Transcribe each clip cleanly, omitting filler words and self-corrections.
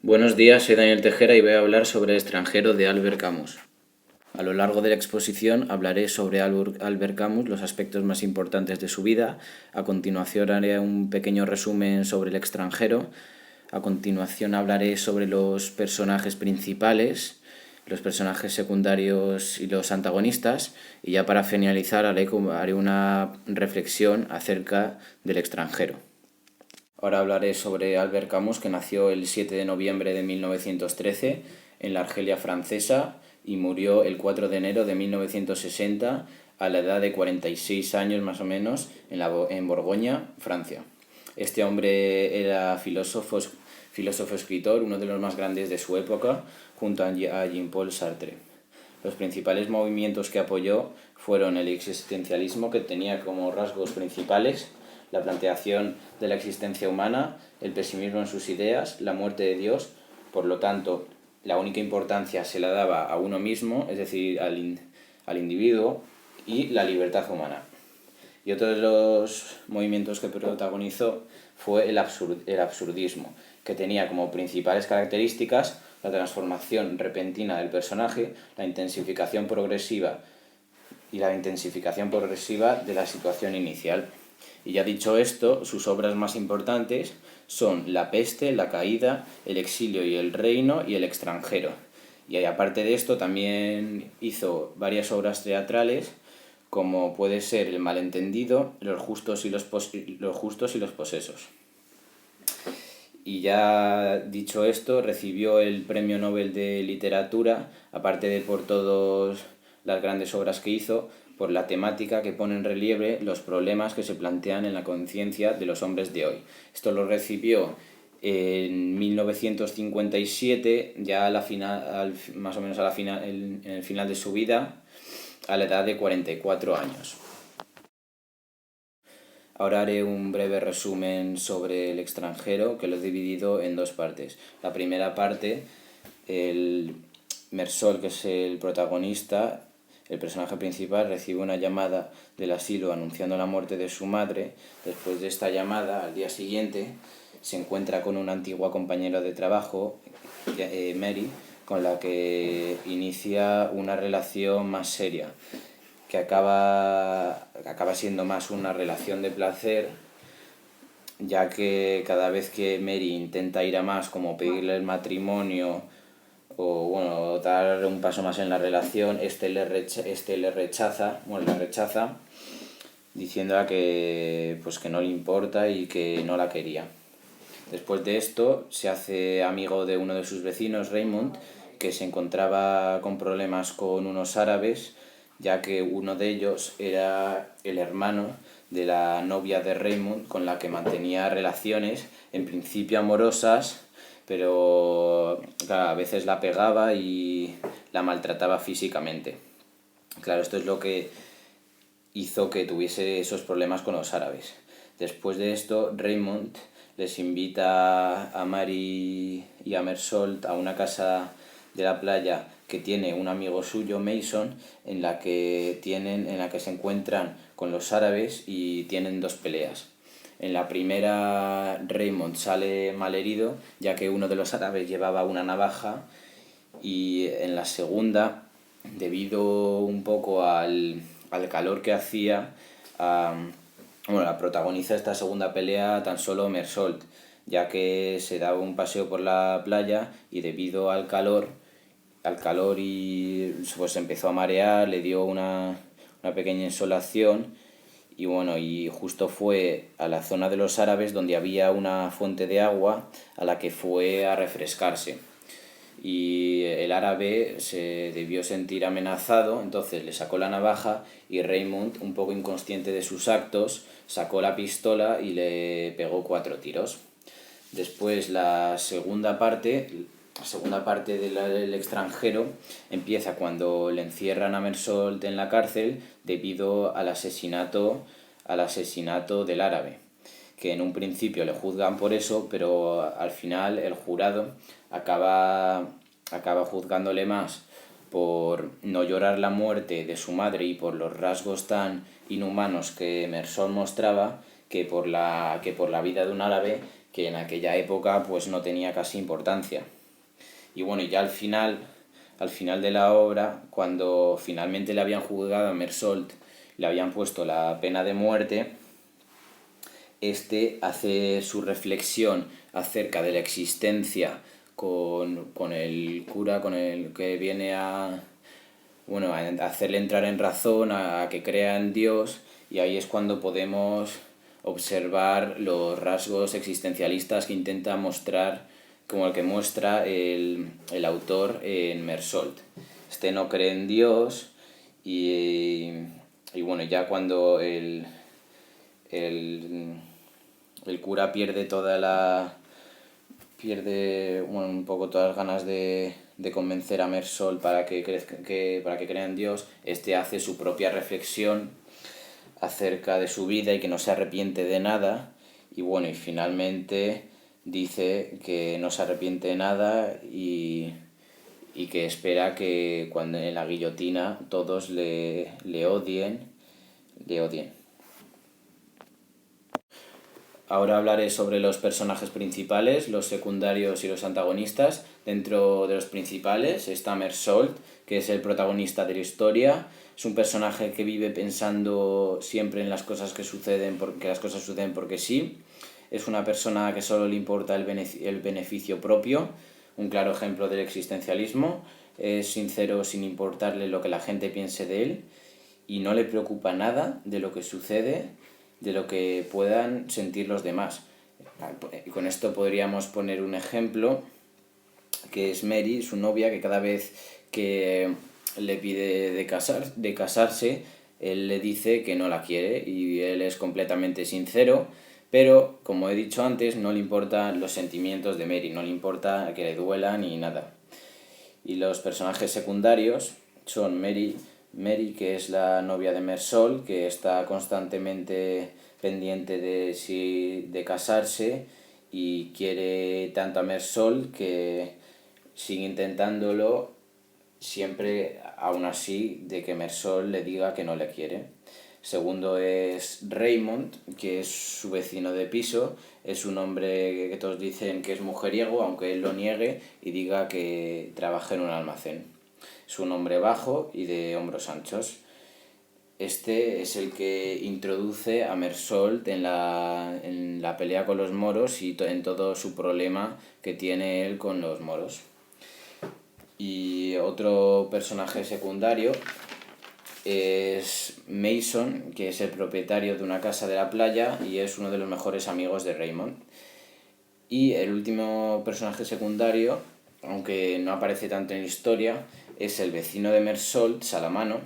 Buenos días, soy Daniel Tejera y voy a hablar sobre El extranjero de Albert Camus. A lo largo de la exposición hablaré sobre Albert Camus, los aspectos más importantes de su vida. A continuación haré un pequeño resumen sobre El extranjero. A continuación hablaré sobre los personajes principales, los personajes secundarios y los antagonistas. Y ya para finalizar haré una reflexión acerca del extranjero. Ahora hablaré sobre Albert Camus, que nació el 7 de noviembre de 1913 en la Argelia francesa y murió el 4 de enero de 1960 a la edad de 46 años más o menos en Borgoña, Francia. Este hombre era filósofo, escritor, uno de los más grandes de su época, junto a Jean-Paul Sartre. Los principales movimientos que apoyó fueron el existencialismo, que tenía como rasgos principales la planteación de la existencia humana, el pesimismo en sus ideas, la muerte de Dios. Por lo tanto, la única importancia se la daba a uno mismo, es decir, al individuo, y la libertad humana. Y otro de los movimientos que protagonizó fue el absurdismo, que tenía como principales características la transformación repentina del personaje, la intensificación progresiva de la situación inicial. Y ya dicho esto, sus obras más importantes son La peste, La caída, El exilio y el reino y El extranjero. Y aparte de esto también hizo varias obras teatrales, como puede ser El malentendido, Los justos y los posesos. Y ya dicho esto, recibió el Premio Nobel de Literatura, aparte de por todas las grandes obras que hizo, por la temática que pone en relieve los problemas que se plantean en la conciencia de los hombres de hoy. Esto lo recibió en 1957, ya más o menos en el final de su vida, a la edad de 44 años. Ahora haré un breve resumen sobre El extranjero, que lo he dividido en dos partes. La primera parte, el Mersol, que es el protagonista, el personaje principal, recibe una llamada del asilo anunciando la muerte de su madre. Después de esta llamada, al día siguiente, se encuentra con una antigua compañera de trabajo, Mary, con la que inicia una relación más seria, que acaba siendo más una relación de placer, ya que cada vez que Mary intenta ir a más, como pedirle el matrimonio o bueno, dar un paso más en la relación, la rechaza, diciéndola que no le importa y que no la quería. Después de esto se hace amigo de uno de sus vecinos, Raymond, que se encontraba con problemas con unos árabes, ya que uno de ellos era el hermano de la novia de Raymond, con la que mantenía relaciones en principio amorosas, pero claro, a veces la pegaba y la maltrataba físicamente. Claro, esto es lo que hizo que tuviese esos problemas con los árabes. Después de esto, Raymond les invita a Mary y a Mersault a una casa de la playa que tiene un amigo suyo, Mason, en la que se encuentran con los árabes y tienen dos peleas. En la primera, Raymond sale malherido, ya que uno de los árabes llevaba una navaja, y en la segunda, debido un poco al calor que hacía, la protagoniza esta segunda pelea tan solo Mersault, ya que se daba un paseo por la playa y debido al calor y pues se empezó a marear, le dio una pequeña insolación y justo fue a la zona de los árabes donde había una fuente de agua a la que fue a refrescarse. Y el árabe se debió sentir amenazado, entonces le sacó la navaja y Raymond, un poco inconsciente de sus actos, sacó la pistola y le pegó 4 tiros. Después la segunda parte del extranjero empieza cuando le encierran a Mersault en la cárcel debido al asesinato del árabe, que en un principio le juzgan por eso, pero al final el jurado acaba juzgándole más por no llorar la muerte de su madre y por los rasgos tan inhumanos que Mersault mostraba que por la vida de un árabe que en aquella época pues no tenía casi importancia. Y bueno, ya al final de la obra, cuando finalmente le habían juzgado a Mersault, le habían puesto la pena de muerte, este hace su reflexión acerca de la existencia con el cura, con el que viene a, bueno, a hacerle entrar en razón, a que crea en Dios, y ahí es cuando podemos observar los rasgos existencialistas que intenta mostrar, como el que muestra el autor en Mersault. Este no cree en Dios y bueno, ya cuando el, el cura pierde bueno, un poco todas las ganas de convencer a Mersault para para que crea en Dios, este hace su propia reflexión acerca de su vida y que no se arrepiente de nada, y bueno, y finalmente dice que no se arrepiente de nada y que espera que cuando en la guillotina todos le odien. Ahora hablaré sobre los personajes principales, los secundarios y los antagonistas. Dentro de los principales está Mersault, que es el protagonista de la historia. Es un personaje que vive pensando siempre en las cosas que suceden, porque las cosas suceden porque sí. Es una persona que solo le importa el beneficio propio, un claro ejemplo del existencialismo. Es sincero sin importarle lo que la gente piense de él y no le preocupa nada de lo que sucede, de lo que puedan sentir los demás. Y con esto podríamos poner un ejemplo, que es Mary, su novia, que cada vez que le pide de casarse, él le dice que no la quiere y él es completamente sincero, pero como he dicho antes, no le importan los sentimientos de Mary, no le importa que le duelan ni nada. Y los personajes secundarios son Mary, que es la novia de Mersault, que está constantemente pendiente de casarse y quiere tanto a Mersault que sigue intentándolo siempre, aún así, de que Mersault le diga que no le quiere. Segundo es Raymond, que es su vecino de piso. Es un hombre que todos dicen que es mujeriego, aunque él lo niegue y diga que trabaja en un almacén. Es un hombre bajo y de hombros anchos. Este es el que introduce a Mersault en la pelea con los moros y en todo su problema que tiene él con los moros. Y otro personaje secundario es Mason, que es el propietario de una casa de la playa y es uno de los mejores amigos de Raymond. Y el último personaje secundario, aunque no aparece tanto en la historia, es el vecino de Mersault, Salamano,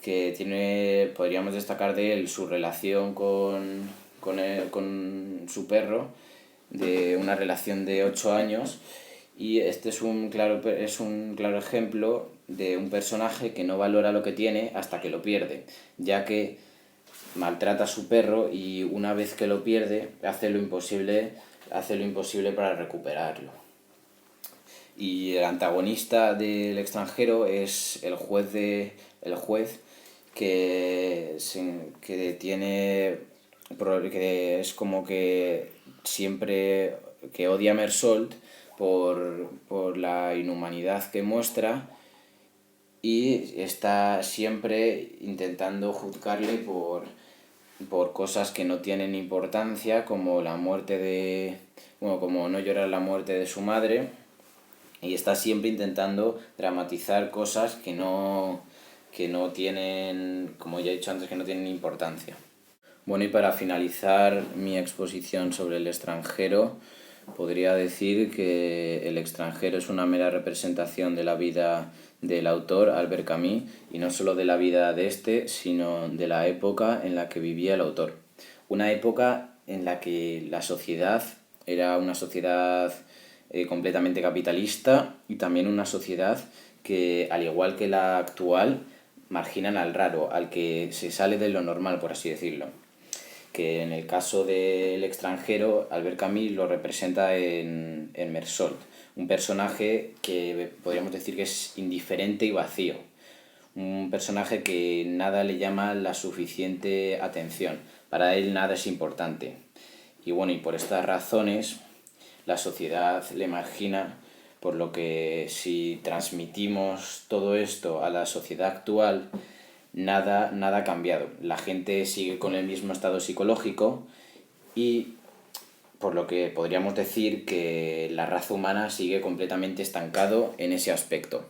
que podríamos destacar de él su relación con su perro, de una relación de 8 años, y este es un claro ejemplo de un personaje que no valora lo que tiene hasta que lo pierde, ya que maltrata a su perro y una vez que lo pierde hace lo imposible para recuperarlo. Y el antagonista del extranjero es el juez que es como que siempre que odia a Mersault por la inhumanidad que muestra y está siempre intentando juzgarle por cosas que no tienen importancia, como como no llorar la muerte de su madre, y está siempre intentando dramatizar cosas que no tienen, como ya he dicho antes, que no tienen importancia. Bueno, y para finalizar mi exposición sobre el extranjero, podría decir que el extranjero es una mera representación de la vida del autor Albert Camus, y no solo de la vida de este, sino de la época en la que vivía el autor. Una época en la que la sociedad era una sociedad completamente capitalista y también una sociedad que, al igual que la actual, marginan al raro, al que se sale de lo normal, por así decirlo. Que en el caso del extranjero, Albert Camus lo representa en Mersault, un personaje que podríamos decir que es indiferente y vacío, un personaje que nada le llama la suficiente atención, para él nada es importante. Y bueno, y por estas razones la sociedad le margina, por lo que si transmitimos todo esto a la sociedad actual, nada ha cambiado. La gente sigue con el mismo estado psicológico y por lo que podríamos decir que la raza humana sigue completamente estancado en ese aspecto.